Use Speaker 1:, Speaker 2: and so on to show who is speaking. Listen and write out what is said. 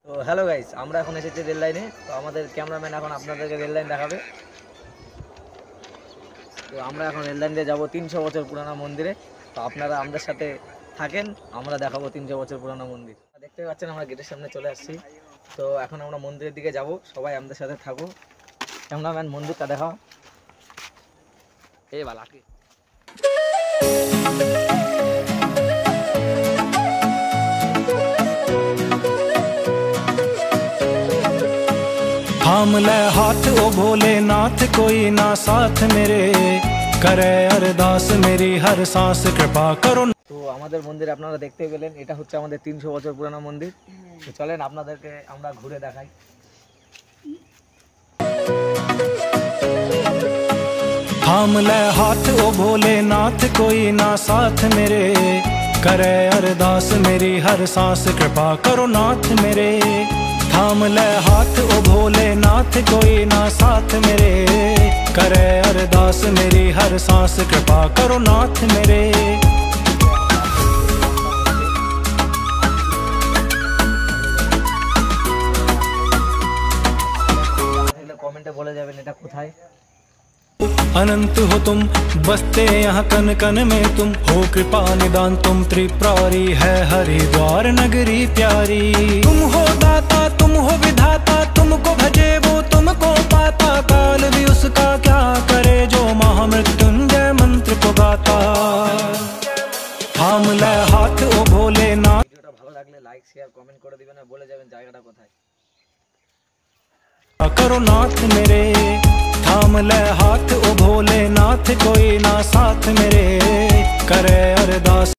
Speaker 1: তো hello guys, আমরা এখন এসেছি রেল লাইনে। তো আমাদের ক্যামেরাম্যান এখন আপনাদেরকে রেল লাইন দেখাবে। তো আমরা এখন রেল লাইন দিয়ে যাবো 300 বছর পুরানো মন্দিরে। তো আপনারা আমাদের সাথে থাকেন, আমরা দেখাবো 300 বছর পুরানো মন্দির। দেখতে পাচ্ছেন আমরা গেটের সামনে চলে আসছি। তো এখন আমরা মন্দিরের দিকে যাব, সবাই আমাদের সাথে থাকো। ক্যামেরাম্যান মন্দিরটা দেখাও। এই বালাকে
Speaker 2: थाम ले हाथ ओ भोलेनाथ, कोई ना साथ मेरे, करे अरदास मेरी हर सांस, कृपा करो।
Speaker 1: তো আমাদের মন্দির আপনারা দেখতে পেলেন, এটা হচ্ছে আমাদের 300 বছর পুরানো মন্দির। তো চলেন আপনাদেরকে আমরা ঘুরে দেখাই।
Speaker 2: थाम ले हाथ ओ भोलेनाथ, कोई ना साथ मेरे, करे अरदास मेरी हर सांस, कृपा करो नाथ मेरे। थाम ले हाथ ओ भोलेनाथ, कोई ना साथ मेरे, करे अरदास मेरी हर सांस, कृपा करो नाथ मेरे।
Speaker 1: কমেন্টে বলে যাবেন এটা কোথায়।
Speaker 2: अनंत हो तुम, बसते यहाँ कन कन में तुम, हो कृपा निदान तुम त्रिपुरारी, है हरिद्वार नगरी प्यारी। तुम हो दाता तुम हो विधाता, तुमको भजे वो तुमको पाता, काल भी उसका क्या करे जो महामृत्युंजय मंत्र को गाता। थाम ले हाथ ओ भोलेनाथ।
Speaker 1: ভিডিওটা ভালো লাগলে লাইক শেয়ার কমেন্ট করে দিবেন আর বলে যাবেন জায়গাটা কোথায়।
Speaker 2: करो नाथ मेरे, थाम ले हाथ ओ भोलेनाथ, कोई ना साथ मेरे, करे अरदास।